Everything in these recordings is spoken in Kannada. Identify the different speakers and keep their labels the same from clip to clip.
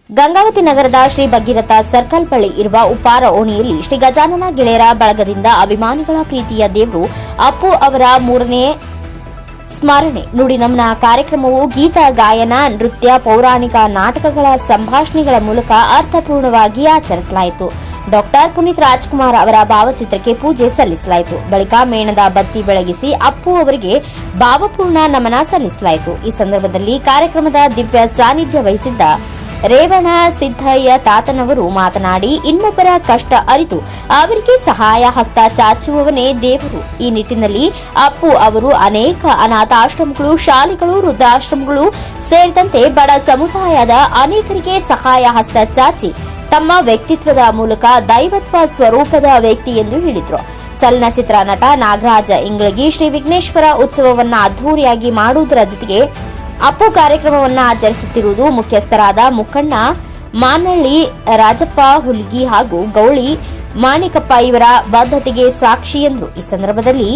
Speaker 1: ಗಂಗಾವತಿ ನಗರದ ಶ್ರೀ ಭಗೀರಥ ಸರ್ಕಲ್ ಬಳಿ ಇರುವ ಉಪಾರ ಓಣಿಯಲ್ಲಿ ಶ್ರೀ ಗಜಾನನ ಗೆಳೆಯರ ಬಳಗದಿಂದ ಅಭಿಮಾನಿಗಳ ಪ್ರೀತಿಯ ದೇವರು ಅಪ್ಪು ಅವರ 3ನೇ ಸ್ಮರಣೆ ನುಡಿ ನಮನ ಕಾರ್ಯಕ್ರಮವು ಗೀತ ಗಾಯನ, ನೃತ್ಯ, ಪೌರಾಣಿಕ ನಾಟಕಗಳ ಸಂಭಾಷಣೆಗಳ ಮೂಲಕ ಅರ್ಥಪೂರ್ಣವಾಗಿ ಆಚರಿಸಲಾಯಿತು. ಡಾಕ್ಟರ್ ಪುನೀತ್ ರಾಜ್ಕುಮಾರ್ ಅವರ ಭಾವಚಿತ್ರಕ್ಕೆ ಪೂಜೆ ಸಲ್ಲಿಸಲಾಯಿತು. ಬಳಿಕ ಮೇಣದ ಬತ್ತಿ ಬೆಳಗಿಸಿ ಅಪ್ಪು ಅವರಿಗೆ ಭಾವಪೂರ್ಣ ನಮನ ಸಲ್ಲಿಸಲಾಯಿತು. ಈ ಸಂದರ್ಭದಲ್ಲಿ ಕಾರ್ಯಕ್ರಮದ ದಿವ್ಯ ಸಾನ್ನಿಧ್ಯ ವಹಿಸಿದ್ದ ರೇವಣ ಸಿದ್ದಯ್ಯ ತಾತನವರು ಮಾತನಾಡಿ, ಇನ್ನೊಬ್ಬರ ಕಷ್ಟ ಅರಿತು ಅವರಿಗೆ ಸಹಾಯ ಹಸ್ತ ಚಾಚುವವನೇ ದೇವರು. ಈ ನಿಟ್ಟಿನಲ್ಲಿ ಅಪ್ಪು ಅವರು ಅನೇಕ ಅನಾಥಾಶ್ರಮಗಳು, ಶಾಲೆಗಳು, ವೃದ್ಧಾಶ್ರಮಗಳು ಸೇರಿದಂತೆ ಬಡ ಸಮುದಾಯದ ಅನೇಕರಿಗೆ ಸಹಾಯ ಹಸ್ತ ಚಾಚಿ ತಮ್ಮ ವ್ಯಕ್ತಿತ್ವದ ಮೂಲಕ ದೈವತ್ವ ಸ್ವರೂಪದ ವ್ಯಕ್ತಿ ಎಂದು ಹೇಳಿದರು. ಚಲನಚಿತ್ರ ನಟ ನಾಗರಾಜ ಇಂಗಳಗಿ ಶ್ರೀ ವಿಘ್ನೇಶ್ವರ ಉತ್ಸವವನ್ನು ಅದ್ದೂರಿಯಾಗಿ ಮಾಡುವುದರ ಜೊತೆಗೆ ಅಪ್ಪು ಕಾರ್ಯಕ್ರಮವನ್ನು ಆಚರಿಸುತ್ತಿರುವುದು ಮುಖ್ಯಸ್ಥರಾದ ಮುಕ್ಕಣ್ಣ ಮಾನಳ್ಳಿ, ರಾಜಪ್ಪ ಹುಲ್ಗಿ ಹಾಗೂ ಗೌಳಿ ಮಾಣಿಕಪ್ಪ ಇವರ ಬದ್ಧತೆಗೆ ಸಾಕ್ಷಿ ಎಂದರು. ಈ ಸಂದರ್ಭದಲ್ಲಿ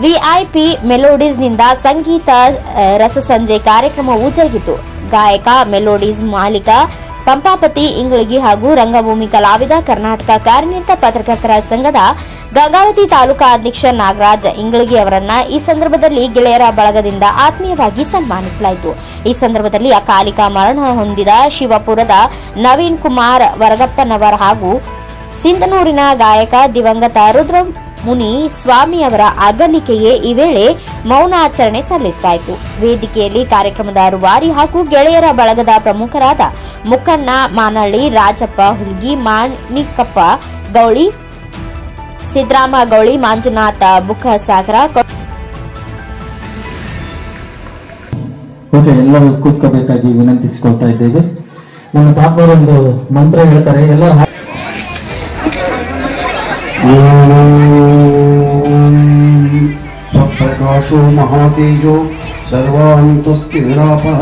Speaker 1: ವಿಐಪಿ ಮೆಲೋಡೀಸ್ನಿಂದ ಸಂಗೀತ ರಸಸಂಜೆ ಕಾರ್ಯಕ್ರಮವೂ ಜರುಗಿತು. ಗಾಯಕ ಮೆಲೋಡೀಸ್ ಮಾಲೀಕ ಪಂಪಾಪತಿ ಇಂಗಳಗಿ ಹಾಗೂ ರಂಗಭೂಮಿ ಕಲಾವಿದ ಕರ್ನಾಟಕ ಕಾರ್ಯನಿರತ ಪತ್ರಕರ್ತರ ಸಂಘದ ಗಂಗಾವತಿ ತಾಲೂಕಾ ಅಧ್ಯಕ್ಷ ನಾಗರಾಜ ಇಂಗಳಗಿ ಅವರನ್ನ ಈ ಸಂದರ್ಭದಲ್ಲಿ ಗೆಳೆಯರ ಬಳಗದಿಂದ ಆತ್ಮೀಯವಾಗಿ ಸನ್ಮಾನಿಸಲಾಯಿತು. ಈ ಸಂದರ್ಭದಲ್ಲಿ ಅಕಾಲಿಕ ಮರಣ ಹೊಂದಿದ ಶಿವಪುರದ ನವೀನ್ ಕುಮಾರ್ ವರಗಪ್ಪನವರ್ ಹಾಗೂ ಸಿಂಧನೂರಿನ ಗಾಯಕ ದಿವಂಗತ ರುದ್ರ ಮುನಿ ಸ್ವಾಮಿ ಅವರ ಅಗಲಿಕೆಗೆ ಈ ವೇಳೆ ಮೌನಾಚರಣೆ ಸಲ್ಲಿಸಲಾಯಿತು. ವೇದಿಕೆಯಲ್ಲಿ ಕಾರ್ಯಕ್ರಮದ ರೂವಾರಿ ಹಾಗೂ ಗೆಳೆಯರ ಬಳಗದ ಪ್ರಮುಖರಾದ ಮುಕ್ಕಣ್ಣ ಮಾನಳ್ಳಿ, ರಾಜಪ್ಪ ಹುಲ್ಗಿ, ಮಾಣಿಕಪ್ಪ ಗೌಳಿ, ಸಿದ್ದರಾಮ ಗೌಳಿ, ಮಂಜುನಾಥ ಬುಕ್ಕಸಾಗರ
Speaker 2: ಎಲ್ಲರೂ ಕೂತ್ಕೋಬೇಕಾಗಿ ವಿನಂತಿಸಿಕೊಳ್ತಾ ಇದ್ದೇವೆ. ನಮ್ಮ ತಾಪರೊಂದು ಮಂತ್ರ ಹೇಳ್ತಾರೆ. ಎಲ್ಲ
Speaker 3: ಸ್ವಪ್ರಕಾಶೋ ಮಹಾತೇಜೋ ಸರ್ವಾಂತಸ್ಥಿರಾಪಃ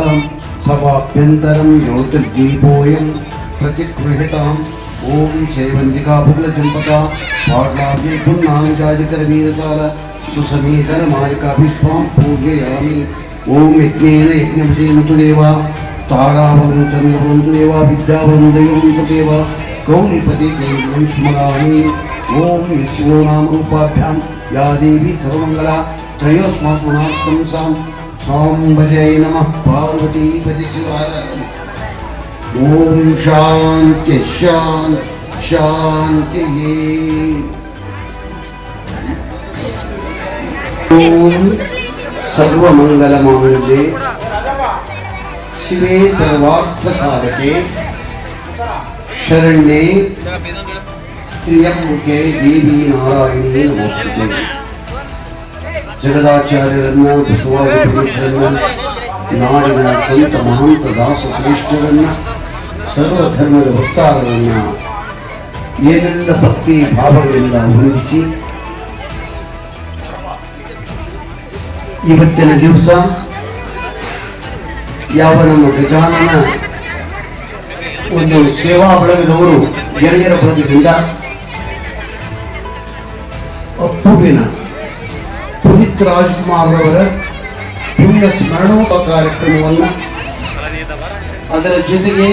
Speaker 3: ಸವಾಭ್ಯಂತರಂ ಜ್ಯೋತಿರ್ದೀಪೋಯಂ ಪ್ರತಿಗೃಹೀತಾಂ ಓಂ ಶೈವಂತಿಕಾ ಫುಲ್ಲಚಂಪಕಾ ಪಾಟ್ಲಾಭ್ಯೈ ಪುನ್ನಾನುಜಾಜಿಕರವೀರಸಾರ ಸುಸಮೀಧರಮಾಲಿಕಾಭಿಷ್ಪಾಂ ಪೂಜಯಾಮಿ. ಓಂ ಯಜ್ಞೇನ ಯಜ್ಞಪತಿಯಂತು ದೇವ, ತಾರಾವರಂ ಚಂದ್ರವಂತು ದೇವ, ವಿದ್ಯಾವರಂ ದೈವಂತು ದೇವ, ಗೌರಿಪತಿ ದೇವಂ ಸ್ಮರಾಮಿ. ಓಂ ಯಶೋ ನಾಮ ರೂಪಾಭ್ಯಾಂ ಯಾ ದೇವಿ ಸರ್ವಮಂಗಲ ತ್ರಯೋಸ್ಮಾತ್ ಗುಣಾತ್ಮಂ ಸಾಂ ಸಾಂಬಜೈ ನಮಃ ಪಾರ್ವತೀ ಪತಿ ಶಿವಾಯ. ಓಂ ಶಾಂತಿ ಶಾಂತಿ ಶಾಂತಿ. ಓಂ ಸರ್ವಮಂಗಲ ಮಾಂಗಲ್ಯೆ ಶಿವೆ ಸರ್ವಾರ್ಥ ಸಾಧಕೆ ಶರಣ್ಯೆ ತ್ರ್ಯಂಬಕೆ ದೇವಿ ನಾರಾಯಣಿ ನಮೋಸ್ತುತೆ. ಜಗದಾಚಾರ್ಯರನ್ನ, ಬಸವಾದಿಪುರುಷರನ್ನ, ನಾಡಿನ ಸಂತ ಮಹಾಂತ ದಾಸ ಶ್ರೇಷ್ಠರನ್ನ, ಸರ್ವಧರ್ಮದ ಭಕ್ತಾರರನ್ನ ಏನೆಲ್ಲ ಭಕ್ತಿ ಭಾವಗಳಿಂದ ವಂದಿಸಿ ಇವತ್ತಿನ ದಿವಸ ಯಾವ ನಮ್ಮ ಗಜಾನನ ಒಂದು ಸೇವಾ ಬಳಗದವರು ಗೆಳೆಯರ ಬಳಗದಿಂದ ಅಪ್ಪುವಿನ ಪುನೀತ್ ರಾಜ್ಕುಮಾರ್ ಅವರ ಪುಣ್ಯ ಸ್ಮರಣೋಪ ಕಾರ್ಯಕ್ರಮವನ್ನು, ಅದರ ಜೊತೆಗೆ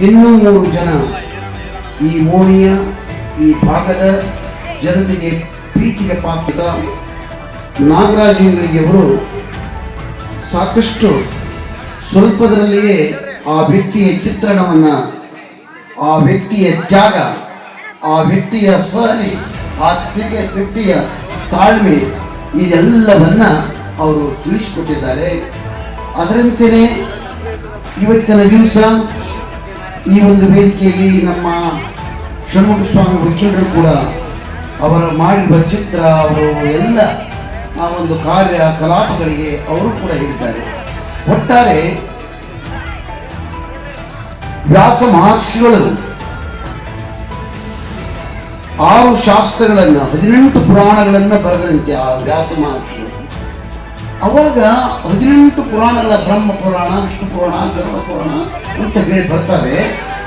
Speaker 3: ಇನ್ನೂ 3 ಜನ ಈ ಓಣಿಯ ಈ ಭಾಗದ ಜನತೆಗೆ ಪ್ರೀತಿಗೆ ಪಾತ್ರ ನಾಗರಾಜೇಂದ್ರಗಿಯವರು ಸಾಕಷ್ಟು ಸ್ವಲ್ಪದರಲ್ಲಿಯೇ ಆ ವ್ಯಕ್ತಿಯ ಚಿತ್ರಣವನ್ನ, ಆ ವ್ಯಕ್ತಿಯ ತ್ಯಾಗ, ಆ ವ್ಯಕ್ತಿಯ ಸಹನೆ, ಆ ವ್ಯಕ್ತಿಯ ತಾಳ್ಮೆ ಇದೆಲ್ಲವನ್ನ ಅವರು ತಿಳಿಸಿಕೊಟ್ಟಿದ್ದಾರೆ. ಅದರಂತೆಯೇ ಇವತ್ತಿನ ದಿವಸ ಈ ಒಂದು ವೇದಿಕೆಯಲ್ಲಿ ನಮ್ಮ ಷಣ್ಮುಖ ಸ್ವಾಮಿ ವಕೀಲರು ಕೂಡ ಅವರ ಮಾಡಿರುವ ಚಿತ್ರ, ಅವರು ಎಲ್ಲ ಆ ಒಂದು ಕಾರ್ಯ ಕಲಾಪಗಳಿಗೆ ಅವರು ಕೂಡ ಹೇಳಿದ್ದಾರೆ. ಒಟ್ಟಾರೆ ವ್ಯಾಸ ಮಹರ್ಷಿಗಳು 6 ಶಾಸ್ತ್ರಗಳನ್ನ, 18 ಪುರಾಣಗಳನ್ನ ಬರೆದಂತೆ ಆ ವ್ಯಾಸ ಮಹರ್ಷಿಗಳು. ಅವಾಗ 18 ಪುರಾಣಗಳ ಬ್ರಹ್ಮ ಪುರಾಣ, ವಿಷ್ಣು ಪುರಾಣ, ಗರುಡ ಪುರಾಣ ಅಂತ ಹೇಳಿ ಬರ್ತವೆ.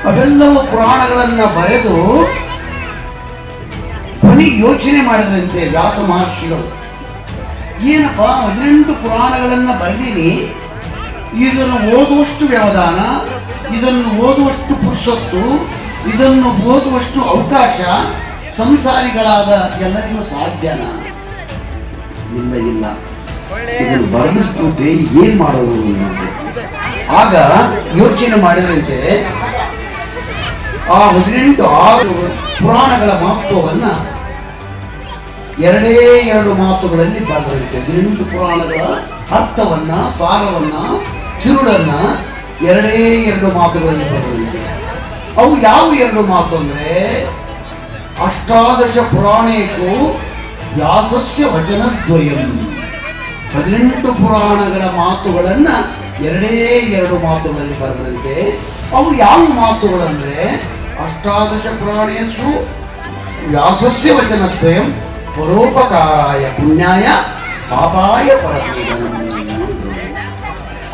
Speaker 3: ಅವೆಲ್ಲವೂ ಪುರಾಣಗಳನ್ನ ಬರೆದು ಕೊನೆಗೆ ಯೋಚನೆ ಮಾಡಿದ್ರಂತೆ ವ್ಯಾಸ ಮಹರ್ಷಿಗಳು. ಏನಪ್ಪ 18 ಪುರಾಣಗಳನ್ನ ಬರೆದೀನಿ, ಇದನ್ನು ಓದುವಷ್ಟು ವ್ಯವಧಾನ, ಇದನ್ನು ಓದುವಷ್ಟು ಪುರುಷತ್ತು, ಇದನ್ನು ಓದುವಷ್ಟು ಅವಕಾಶ ಸಂಸಾರಿಗಳಾದ ಎಲ್ಲರಿಗೂ ಸಾಧ್ಯನಾ? ಇಲ್ಲ ಇಲ್ಲ. ಇದನ್ನು ಬರೆದಿಟ್ಬಿಟ್ರೆ ಏನ್ ಮಾಡೋದು ಅನ್ನೋದು. ಆಗ ಯೋಚನೆ ಮಾಡಿದಂತೆ ಆ 18 ಪುರಾಣಗಳ ಮಹತ್ವವನ್ನ 2 ಮಾತುಗಳಲ್ಲಿ ಬರೆದಂತೆ 18 ಪುರಾಣಗಳ ಅರ್ಥವನ್ನ, ಸಾರವನ್ನ, ತಿರುಳನ್ನ 2 ಮಾತುಗಳಲ್ಲಿ ಬರೆದಂತೆ. ಅವು ಯಾವ 2 ಮಾತು ಅಂದ್ರೆ, ಅಷ್ಟಾದಶ ಪುರಾಣೇಶು ವ್ಯಾಸಸ್ಯ ವಚನದ್ವಯಂ. 18 ಪುರಾಣಗಳ ಮಾತುಗಳನ್ನ 2 ಮಾತುಗಳಲ್ಲಿ ಬರೆದಂತೆ. ಅವು ಯಾವ ಮಾತುಗಳಂದ್ರೆ, ಅಷ್ಟಾದಶ ಪುರಾಣೇಶು ವ್ಯಾಸಸ್ಯ ವಚನದ್ವಯಂ ಪರೋಪಕಾರಾಯ ಪುಣ್ಯಾಯ ಪಾಪಾಯ ಪರಪೀಡನಂ.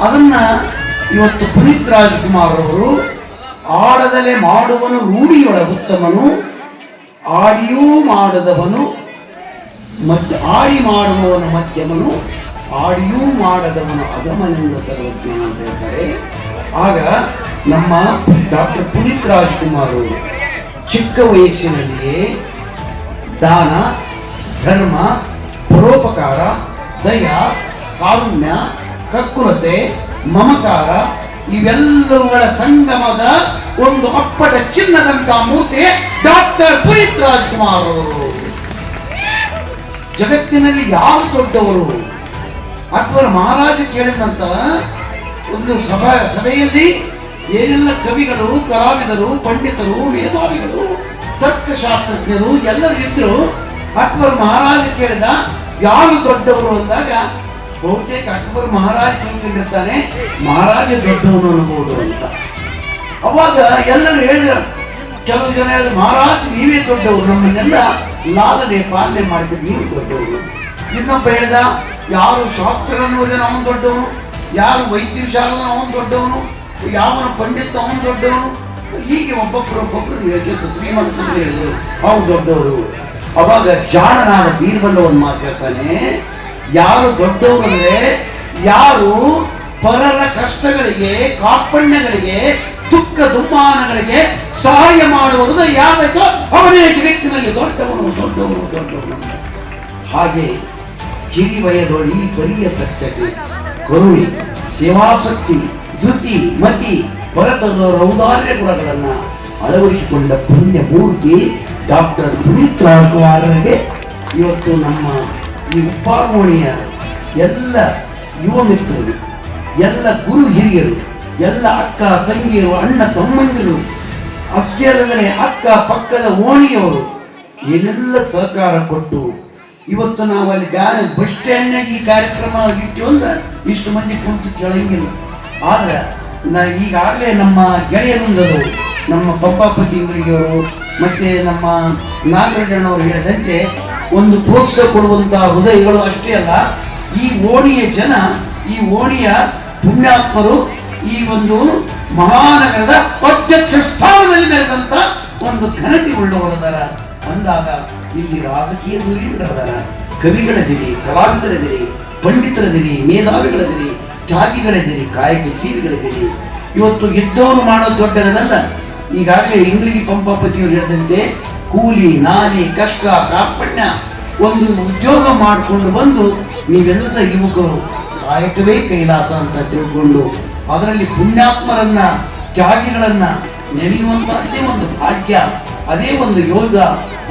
Speaker 3: ಅದನ್ನ ಇವತ್ತು ಪುನೀತ್ ರಾಜ್ಕುಮಾರ್ ಅವರು ಆಡದಲೆ ಮಾಡುವನು ರೂಢಿಯೊಳ ಉತ್ತಮನು, ಆಡಿಯೂ ಮಾಡದವನು ಆಡಿ ಮಾಡುವವನು ಮಧ್ಯಮನು, ಆಡಿಯೂ ಮಾಡದವನು ಅಗಮನಿಂದ ಸರ್ವಜ್ಞ ಅಂತ ಹೇಳ್ತಾರೆ. ಆಗ ನಮ್ಮ ಡಾಕ್ಟರ್ ಪುನೀತ್ ರಾಜ್ಕುಮಾರ್ ಅವರು ಚಿಕ್ಕ ವಯಸ್ಸಿನಲ್ಲಿಯೇ ದಾನ, ಧರ್ಮ, ಪರೋಪಕಾರ, ದಯ, ಕಾರುಣ್ಯ, ಕಕ್ಕುರತೆ, ಮಮಕಾರ ಇವೆಲ್ಲವುಗಳ ಸಂಗಮದ ಒಂದು ಅಪ್ಪಟ ಚಿನ್ನದಂತ ಮೂರ್ತಿ ಡಾಕ್ಟರ್ ಪುನೀತ್ ರಾಜ್ಕುಮಾರ್ ಅವರು. ಜಗತ್ತಿನಲ್ಲಿ ಯಾರು ದೊಡ್ಡವರು? ಅಕ್ಬರ್ ಮಹಾರಾಜ ಕೇಳಿದಂತ ಒಂದು ಸಭೆಯಲ್ಲಿ ಏನೆಲ್ಲ ಕವಿಗಳು, ಕಲಾವಿದರು, ಪಂಡಿತರು, ಮೇಧಾವಿಗಳು, ತರ್ಕಶಾಸ್ತ್ರಜ್ಞರು ಎಲ್ಲರೂ ಇದ್ರು. ಅಕ್ಬರ್ ಮಹಾರಾಜ ಕೇಳಿದ ಯಾರು ದೊಡ್ಡವರು ಅಂದಾಗ ಬಹುತೇಕ ಅಕ್ಬರ್ ಮಹಾರಾಜ ತಿಳ್ಕೊಂಡಿರ್ತಾನೆ ಮಹಾರಾಜ ದೊಡ್ಡವನು ಅನ್ಬೋದು ಅಂತ. ಅವಾಗ ಎಲ್ಲರೂ ಹೇಳಿದ್ರು, ಕೆಲವು ಜನ ಹೇಳಿದ್ರು ಮಹಾರಾಜ್ ನೀವೇ ದೊಡ್ಡವರು, ನಮ್ಮನ್ನೆಲ್ಲ ಲಾಲನೆ ಪಾಲನೆ ಮಾಡಿದ್ರೆ ನೀವು ದೊಡ್ಡವರು. ಇನ್ನೊಬ್ಬ ಹೇಳಿದ ಯಾರು ಶಾಸ್ತ್ರಗಳನ್ನು ಓದಿದ ಅವನು ದೊಡ್ಡವನು, ಯಾರು ವೈದ್ಯಶಾಲ ಅವನು ದೊಡ್ಡವನು, ಯಾವನ ಪಂಡಿತ ಅವನು ದೊಡ್ಡವನು. ಹೀಗೆ ಒಬ್ಬೊಬ್ಬರು ಜೊತೆ ಶ್ರೀಮಂತರು ಹೇಳಿದ್ರು ಅವನು ದೊಡ್ಡವರು. ಅವಾಗ ಜಾಣನಾದ ಬೀರ್ಬಲ್ ಒಂದು ಮಾತು ಹೇಳ್ತಾನೆ, ಯಾರು ದೊಡ್ಡವರು ಅಂದ್ರೆ ಯಾರು ಪರರ ಕಷ್ಟಗಳಿಗೆ, ಕಾರ್ಪಣ್ಯಗಳಿಗೆ, ದುಃಖ ದುಮ್ಮಾನಗಳಿಗೆ ಸಹಾಯ ಮಾಡುವುದು ಯಾವತ್ತೋ ಅವನೇ ಜಗತ್ತಿನಲ್ಲಿ ದೊಡ್ಡವನು ದೊಡ್ಡವನು ದೊಡ್ಡವನು. ಹಾಗೆ ಹಿರಿವಯದೊಳಿ ಬರಿಯ ಸತ್ಯತೆ, ಕರುಣೆ, ಸೇವಾಸಕ್ತಿ, ಧೃತಿ, ಮತಿ, ಭರತದ ಔದಾರ್ಯ ಗುಣಗಳನ್ನ ಅಳವಡಿಸಿಕೊಂಡ ಪುಣ್ಯ ಮೂರ್ತಿ ಡಾಕ್ಟರ್ ಪುನೀತ್ ರಾಜ್ಕುಮಾರರಿಗೆ ಇವತ್ತು ನಮ್ಮ ಈ ಉಪ್ಪಾರ್ಮೋಣಿಯ ಎಲ್ಲ ಯುವ ಮಿತ್ರರು, ಎಲ್ಲ ಗುರು ಹಿರಿಯರು, ಎಲ್ಲ ಅಕ್ಕ ತಂಗಿಯರು, ಅಣ್ಣ ತಮ್ಮಂದಿರು, ಅಷ್ಟೇ ಅಲ್ಲದೆ ಅಕ್ಕ ಪಕ್ಕದ ಓಣಿಯವರು ಏನೆಲ್ಲ ಸಹಕಾರ ಕೊಟ್ಟು ಇವತ್ತು ನಾವು ಅಲ್ಲಿ ಬಸ್ ಸ್ಟ್ಯಾಂಡ್ನಾಗ ಈ ಕಾರ್ಯಕ್ರಮ ಇಟ್ಟು ಅಂದ್ರೆ ಇಷ್ಟು ಮಂದಿ ಕುಂತು ಕೇಳಂಗಿಲ್ಲ. ಆದ್ರೆ ಈಗಾಗಲೇ ನಮ್ಮ ಗೆಳೆಯರುಂದವರು, ನಮ್ಮ ಪಪ್ಪಾಪತಿ ಇಂಗ್ಳಿಗೆಯವರು ಮತ್ತೆ ನಮ್ಮ ನಾಗರಾಜಣ್ಣವರು ಹೇಳಿದಂತೆ ಒಂದು ಪ್ರೋತ್ಸಾಹ ಕೊಡುವಂತಹ ಹೃದಯಗಳು ಅಷ್ಟೇ ಅಲ್ಲ, ಈ ಓಣಿಯ ಜನ, ಈ ಓಣಿಯ ಪುಣ್ಯಾತ್ಮರು ಈ ಒಂದು ಮಹಾನಗರದ ಅಧ್ಯಕ್ಷ ಸ್ಥಾನದಲ್ಲಿ ಮೆರೆದಂತ ಒಂದು ಘನತೆ ಉಳ್ಳವರದಾರ ಅಂದಾಗ ಇಲ್ಲಿ ರಾಜಕೀಯ ಧುರೀಣರದಾರ, ಕವಿಗಳದಿರಿ, ಕಲಾವಿದರದಿರಿ, ಪಂಡಿತರದಿರಿ, ಮೇಧಾವಿಗಳದಿರಿ, ತ್ಯಾಗಿಗಳದಿರಿ, ಕಾಯಕ ಜೀವಿಗಳದಿರಿ. ಇವತ್ತು ಇದ್ದವರು ಮಾಡೋದು ದೊಡ್ಡದಲ್ಲ. ಈಗಾಗಲೇ ಇಂಗ್ಲಿಗಿ ಪಂಪಾಪತಿಯವರು ಹೇಳಿದಂತೆ ಕೂಲಿ, ನಾಲಿ, ಕಷ್ಟ, ಕಾರ್ಪಣ್ಯ ಒಂದು ಉದ್ಯೋಗ ಮಾಡಿಕೊಂಡು ಬಂದು ನೀವೆಲ್ಲ ಯುವಕರು ಕಾಯಕವೇ ಕೈಲಾಸ ಅಂತ ತಿಳ್ಕೊಂಡು ಅದರಲ್ಲಿ ಪುಣ್ಯಾತ್ಮರನ್ನ, ತ್ಯಾಗಿಗಳನ್ನ ನೆನೆಯುವಂತಹದ್ದೇ ಒಂದು ಭಾಗ್ಯ, ಅದೇ ಒಂದು ಯೋಗ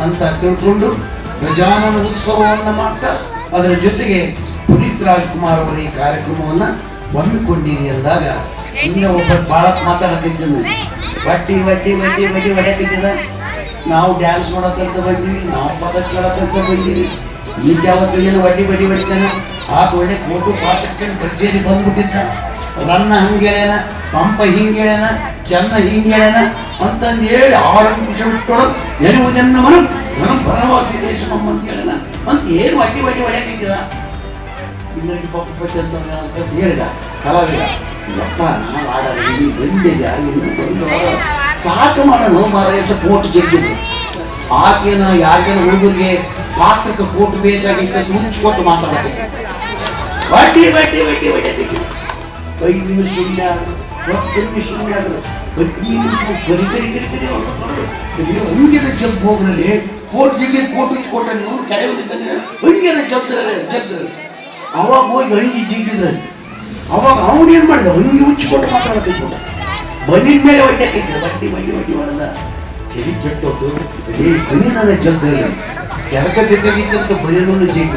Speaker 3: ಅಂತ ತಿಳ್ಕೊಂಡು ಗಜಾನನ ಉತ್ಸವವನ್ನು ಮಾಡ್ತಾ ಅದರ ಜೊತೆಗೆ ಪುನೀತ್ ರಾಜ್ಕುಮಾರ್ ಅವರ ಈ ಕಾರ್ಯಕ್ರಮವನ್ನ ಹೊಂದಿಕೊಂಡಿರಿ ಅಂದಾಗ ಇನ್ನ ಒಬ್ಬ ಬಹಳ ಮಾತಾಡತ್ತಿದ್ದ ಬಟ್ಟಿ ಬಟ್ಟಿ ಬಟ್ಟಿ ಬಟ್ಟಿ ಹೊಡೆಯತ್ತಿದ್ದ. ನಾವು ಡ್ಯಾನ್ಸ್ ಮಾಡೋಕ್ಕಂತ ಬಂದೀವಿ, ನಾವು ಪದ ಕೇಳೋಕ್ಕಂತ ಬಂದೀವಿ. ಈಗ ಯಾವತ್ತು ಏನು ಬಡ್ಡಿ ಬಡ್ಡಿ ಬಡಿತಾನೆ ಆತ ಒಳ್ಳೆ ಫೋಟೋ ಪಾಠಕ್ಕೆ ಗರ್ಜೇರಿ ಬಂದ್ಬಿಟ್ಟಿದ್ದ. ರನ್ನ ಹಂಗೆ ಹೇಳ್ಯಾನ, ಪಂಪ ಹಿಂಗೆ ಹೇಳ್ಯಾನ, ಚೆನ್ನ ಹಿಂಗೆ ಹೇಳ್ಯಾನ ಅಂತಂದು ಹೇಳಿ 6 ನಿಮಿಷ ಬಿಟ್ಟೊಳಗೆ ನೆನೆಯುವುದನ್ನ ಮನ ಬಲವಾಸಿ ದೇಶ ಅಂತ ಹೇಳ್ಯಾನ ಅಂತ ಏನು ಬಡ್ಡಿ ಬಡ್ಡಿ ಹೊಡೆಯತ್ತಿದ್ದ. ಇನ್ನೊಂದು ಪಪ್ಪಿ ಅಂತ ಹೇಳಿದ ಕಲಾವಿದ, ಯಪ್ಪ ನಾವು ಆಡೋದು ಬಂದಿದೆ ಸಾಕು ಮಾಡೋಣ ಮಾರ ಅಂತ ಕೋಟ್ ಜಗ್ಗಿದ್ರು. ಆಕೆನ ಯಾಕೆನ ಹುಡುಗರಿಗೆ ಪಾತ್ರಕ್ಕೆ ಕೋಟ್ ಬೇಕಾಗಿತ್ತು ಮುಚ್ಚಿಕೊಟ್ಟು ಮಾತಾಡೋದು ಬಡ್ಡಿ ಬಡ್ಡಿ ಬಡ್ಡಿ ಬಡ್ಡಿ 5 ನಿಮಿಷ 10 ನಿಮಿಷ ಹಂಗಿನ ಜಂಪ್ ಹೋಗ್ರಲ್ಲಿ ಕೋಟ್ ಜಿಲ್ಲೆ ಕೋಟು ಕೊಟ್ಟ ನೀವು ಕೆರೆ ಹಂಗಿನ ಜಂಪ್ ಅವಾಗ ಹೋಗಿ ಹಂಗಿ ಜಿಗ್ಗಿದ್ರೆ ಅವಾಗ ಅವನೇನ್ ಮಾಡಿದ ಹಂಗಿ ಹುಚ್ಚಿಕೊಟ್ಟು ಮಾತಾಡಬೇಕು ಬನ್ನಿ ಮೇಲೆ ಹೊಟ್ಟೆ ಬಡ್ಡಿ ಹೊಡೆದ ತೆರಿ ಕೆಟ್ಟೋದು ಬನ್ನಿ ಜಲ್ದಲ್ಲಿ ಕೆರಕ ಬೇಕಾಗಿತ್ತಂತ ಬರೀನೂ ಜೀಗ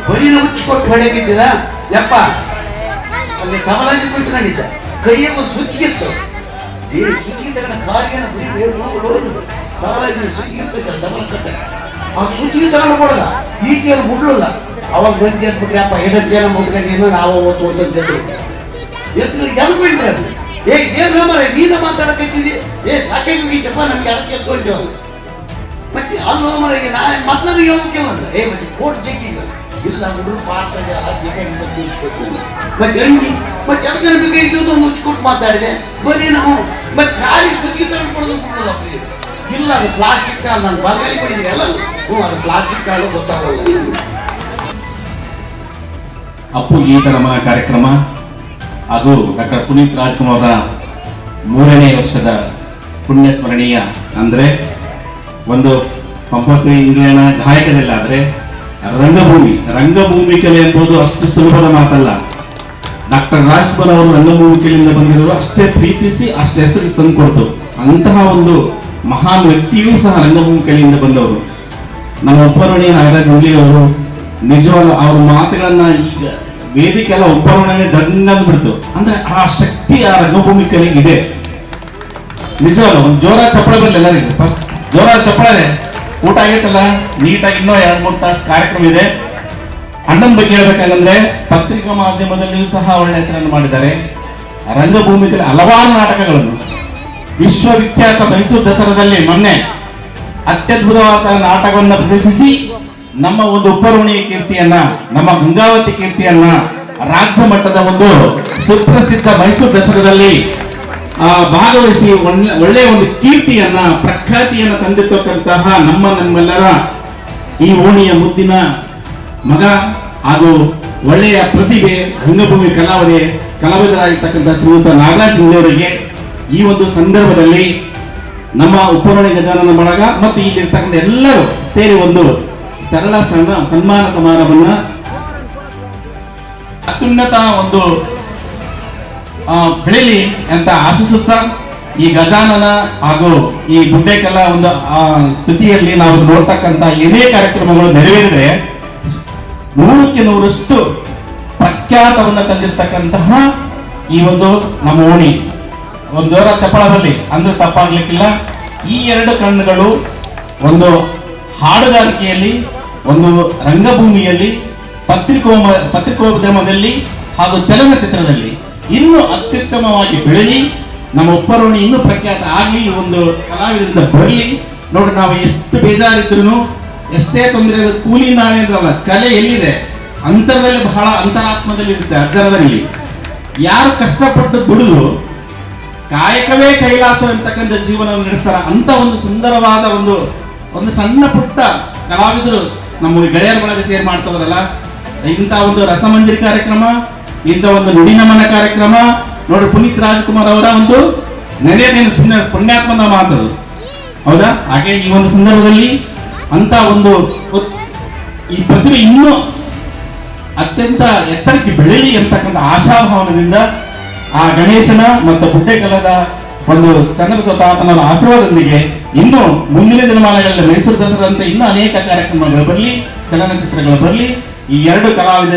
Speaker 3: ಬರೀನ ಹುಚ್ಚಿಕೊಟ್ಟು ಹೊಡೆಗಿದ್ದಿಲ್ಲ ಯಪ್ಪ ಅಲ್ಲಿ ಕಮಲಾಜಿ ಕುಳಿತುಕೊಂಡಿದ್ದ ಕೈಯ ಒಂದು ಸುಚ್ಚಿಗಿತ್ತು ಸುಚ್ಚಿಗೆ ತಗೊಂಡ ಕಾಲಿಗೆ ಕಮಲಾಜಿ ಸುಚ್ಚಿಗಿರ್ತೈತೆ ಡಬಲ್ ಕಟ್ಟ ಆ ಸುಚ್ಚಿಗೆ ತಗೊಂಡು ಕೊಡದ ಈಟಿಯಲ್ಲಿ ಮುಟ್ಲಿಲ್ಲ ಅವಾಗ ಬಂದು ಎದ್ಬಿಟ್ರಿ ಅಪ್ಪ ಎಡತ್ತೇನೋ ಮುಟ್ಕೊಂಡು ನಾವು ಓದ್ತು ಅಂತಂದ್ರು ಎದ್ದು ಎದು ಬಿಡ್ರಿ ಅದು ಏನ್ ಮರ ನೀನ ಮಾತಾಡಕತ್ತಿದ್ದಿ ಸಾಕಾಗಿ ಹೋಗಿದ್ದಪ್ಪ ನಮ್ಗೆ ಅದಕ್ಕೆ ಎತ್ಕೊಂಡೇವ ಮತ್ತೆ ಅಲ್ವ ಮರಿಗೆ ನಾ ಮಕ್ಕಳಿಗೆ ಹೋಗ್ಬೇಕಿಲ್ಲ ಅಂದ್ರೆ ಮತ್ತೆ ಕೋಟ್ ಜಗ್ಗಿಲ್ಲ ಇಲ್ಲ ಹುಡುಗರು ಪಾತ್ರೆ ಮತ್ತೆ ಹಂಗಿ ಮತ್ತೆ ಅದಕ್ಕೆ ಬೇಕಾಗಿದ್ದು ಮುಚ್ಚಿಕೊಟ್ಟು ಮಾತಾಡಿದೆ ಬರೀ ನಾವು ಮತ್ತೆ ಖಾಲಿ ಸುದ್ದಿ ತಗೊಂಡ್ಕೊಡೋದು ಇಲ್ಲ ಅದು ಪ್ಲಾಸ್ಟಿಕ್ ಕಾಲ್ ನಾನು ಬರಗಾಲಿ ಪಡಿದ್ದೀನಿ ಅಲ್ಲ ಅದು ಪ್ಲಾಸ್ಟಿಕ್ ಕಾಲು ಗೊತ್ತಾಗಲ್ಲ.
Speaker 4: ಅಪ್ಪು ಗೀತ ನಮನ ಕಾರ್ಯಕ್ರಮ ಹಾಗೂ ಡಾಕ್ಟರ್ ಪುನೀತ್ ರಾಜ್ಕುಮಾರ್ 3ನೇ ವರ್ಷದ ಪುಣ್ಯ ಸ್ಮರಣೀಯ ಅಂದರೆ ಒಂದು ಕಂಪೋಸ್ಟರ್ ಇಂಗ್ಲೆಂಡ್ ಗಾಯಕದಲ್ಲಾದರೆ ರಂಗಭೂಮಿ ಕಲೆ ಎಂಬುದು ಅಷ್ಟು ಸುಲಭದ ಮಾತಲ್ಲ. ಡಾಕ್ಟರ್ ರಾಜ್ಕುಮಾರ್ ಅವರು ರಂಗಭೂಮಿ ಕಲೆಯಿಂದ ಬಂದಿರುವ ಅಷ್ಟೇ ಪ್ರೀತಿಸಿ ಅಷ್ಟೇ ಹೆಸರು ತಂದುಕೊಡ್ತು. ಅಂತಹ ಒಂದು ಮಹಾನ್ ವ್ಯಕ್ತಿಯೂ ಸಹ ರಂಗಭೂಮಿ ಕಲೆಯಿಂದ ಬಂದವರು. ನಮ್ಮ ಉಪರಣಿ ನಾಗರಾಜ್ ಇಂಗ್ಲಿ ಅವರು ನಿಜವಾಗ್ಲೂ ಅವ್ರ ಮಾತುಗಳನ್ನ ಈಗ ವೇದಿಕೆ ಎಲ್ಲ ಉಪರಣೆ ದಂಗಂದು ಬಿಡ್ತು. ಅಂದ್ರೆ ಆ ಶಕ್ತಿ ಆ ರಂಗಭೂಮಿ ಕಲೆಗಿದೆ. ನಿಜವಾಗ್ಲೂ ಒಂದು ಜೋರ ಚಪ್ಪಳೆ ಬರಲಿ ಎಲ್ಲರಿಗೂ. ಫಸ್ಟ್ ಜೋರ ಚಪ್ಪಳೆ. ಊಟ ಆಗೈತಲ್ಲ ನೀಟಾಗಿ ಇನ್ನೂ 2-3 ತಾಸು ಕಾರ್ಯಕ್ರಮ ಇದೆ. ಅಣ್ಣನ ಬಗ್ಗೆ ಹೇಳ್ಬೇಕಂದ್ರೆ ಪತ್ರಿಕಾ ಮಾಧ್ಯಮದಲ್ಲಿಯೂ ಸಹ ಒಳ್ಳೆ ಹೆಸರನ್ನು ಮಾಡಿದ್ದಾರೆ. ರಂಗಭೂಮಿ ಕಲೆ ಹಲವಾರು ನಾಟಕಗಳನ್ನು ವಿಶ್ವವಿಖ್ಯಾತ ಮೈಸೂರು ದಸರಾದಲ್ಲಿ ಮೊನ್ನೆ ಅತ್ಯದ್ಭುತವಾದ ನಾಟಕವನ್ನು ಪ್ರದರ್ಶಿಸಿ ನಮ್ಮ ಒಂದು ಉಪ್ಪರೋಣಿಯ ಕೀರ್ತಿಯನ್ನ, ನಮ್ಮ ಗಂಗಾವತಿ ಕೀರ್ತಿಯನ್ನ ರಾಜ್ಯ ಮಟ್ಟದ ಒಂದು ಸುಪ್ರಸಿದ್ಧ ಮೈಸೂರು ದಸರಾದಲ್ಲಿ ಭಾಗವಹಿಸಿ ಒಳ್ಳೆಯ ಒಂದು ಕೀರ್ತಿಯನ್ನ, ಪ್ರಖ್ಯಾತಿಯನ್ನ ತಂದಿರ್ತಕ್ಕಂತಹ ನಮ್ಮೆಲ್ಲರ ಈ ಓಣಿಯ ಮುದ್ದಿನ ಮಗ ಹಾಗೂ ಒಳ್ಳೆಯ ಪ್ರತಿಭೆ ರಂಗಭೂಮಿ ಕಲಾವಿದರಾಗಿರ್ತಕ್ಕಂಥ ಶ್ರೀಯುತ ನಾಗರಾಜ್ ಅವರಿಗೆ ಈ ಒಂದು ಸಂದರ್ಭದಲ್ಲಿ ನಮ್ಮ ಉಪರೋಣಿ ಗಜಾನನ ಬಳಗ ಮತ್ತು ಇಲ್ಲಿರ್ತಕ್ಕಂಥ ಎಲ್ಲರೂ ಸೇರಿ ಒಂದು ಸರಳ ಸನ್ಮಾನ ಸಮಾರಂಭವನ್ನ ಅತ್ಯುನ್ನತ ಒಂದು ಬೆಳಿಲಿ ಅಂತ ಆಶಿಸುತ್ತಾ ಈ ಗಜಾನನ ಹಾಗೂ ಈ ಗುಡ್ಡೆಕಲ್ಲ ಒಂದು ಸ್ಥಿತಿಯಲ್ಲಿ ನಾವು ನೋಡ್ತಕ್ಕಂಥ ಏನೇ ಕಾರ್ಯಕ್ರಮಗಳು ನೆರವೇರಿದ್ರೆ 100ಕ್ಕೆ 100ರಷ್ಟು ಪ್ರಖ್ಯಾತವನ್ನ ತಂದಿರ್ತಕ್ಕಂತಹ ಈ ಒಂದು ನಮ್ಮ ಓಣಿ ಒಂದು ಜೋರ ಚಪ್ಪಳದಲ್ಲಿ ಅಂದ್ರೆ ತಪ್ಪಾಗ್ಲಿಕ್ಕಿಲ್ಲ. ಈ 2 ಕಣ್ಣುಗಳು ಒಂದು ಹಾಡುಗಾರಿಕೆಯಲ್ಲಿ, ಒಂದು ರಂಗಭೂಮಿಯಲ್ಲಿ, ಪತ್ರಿಕೋದ್ಯಮದಲ್ಲಿ ಹಾಗೂ ಚಲನಚಿತ್ರದಲ್ಲಿ ಇನ್ನೂ ಅತ್ಯುತ್ತಮವಾಗಿ ಬೆಳಲಿ, ನಮ್ಮ ಉಪ್ಪರೋಣಿ ಇನ್ನೂ ಪ್ರಖ್ಯಾತ ಆಗಲಿ, ಒಂದು ಕಲಾವಿದರಿಂದ ಬರಲಿ. ನೋಡಿ, ನಾವು ಎಷ್ಟು ಬೇಜಾರಿದ್ರು ಎಷ್ಟೇ ತೊಂದರೆ ಕೂಲಿ ನಾಳೆ ಅಂದ್ರಲ್ಲ, ಕಲೆ ಎಲ್ಲಿದೆ ಅಂತರದಲ್ಲಿ ಬಹಳ ಅಂತರಾತ್ಮದಲ್ಲಿ ಇರುತ್ತೆ. ಅಜ್ಜರದಲ್ಲಿ ಯಾರು ಕಷ್ಟಪಟ್ಟು ದುಡಿದು ಕಾಯಕವೇ ಕೈಲಾಸ ಅಂತಕ್ಕಂಥ ಜೀವನವನ್ನು ನಡೆಸ್ತಾರ ಅಂತ ಒಂದು ಸುಂದರವಾದ ಒಂದು ಸಣ್ಣ ಪುಟ್ಟ ಕಲಾವಿದರು ನಮ್ಮ ಗೆಳೆಯರ ಬಳಗ ಸೇರಿ ಮಾಡ್ತಾರಲ್ಲ, ಇಂಥ ಒಂದು ರಸಮಂಜರಿ ಕಾರ್ಯಕ್ರಮ, ಇಂಥ ಒಂದು ನುಡಿ ನಮನ ಕಾರ್ಯಕ್ರಮ ನೋಡಿ. ಪುನೀತ್ ರಾಜ್ಕುಮಾರ್ ಅವರ ಒಂದು ನೆನೆದೇನು ಸುಮ್ಮನೆ ಪುಣ್ಯಾತ್ಮದ ಮಾತದು, ಹೌದಾ? ಹಾಗೆ ಈ ಒಂದು ಸಂದರ್ಭದಲ್ಲಿ ಅಂತ ಒಂದು ಈ ಪ್ರತಿಭೆ ಇನ್ನೂ ಅತ್ಯಂತ ಎತ್ತರಕ್ಕೆ ಬೆಳೆಯಲಿ ಅಂತಕ್ಕಂಥ ಆಶಾಭಾವನದಿಂದ ಆ ಗಣೇಶನ ಮತ್ತು ಬುಡ್ಡೆಕಲದ ಒಂದು ಚಂದ್ರಬಸವ ತಾತನ ಆಶೀರ್ವಾದದೊಂದಿಗೆ ಇನ್ನು ಮುಂದಿನ ದಿನಮಾನಗಳಲ್ಲಿ ಮೈಸೂರು ದಸರಾ ಅಂತ ಇನ್ನೂ ಅನೇಕ ಕಾರ್ಯಕ್ರಮಗಳು ಬರಲಿ, ಚಲನಚಿತ್ರಗಳು ಬರಲಿ. ಈ 2 ಕಲಾವಿದರು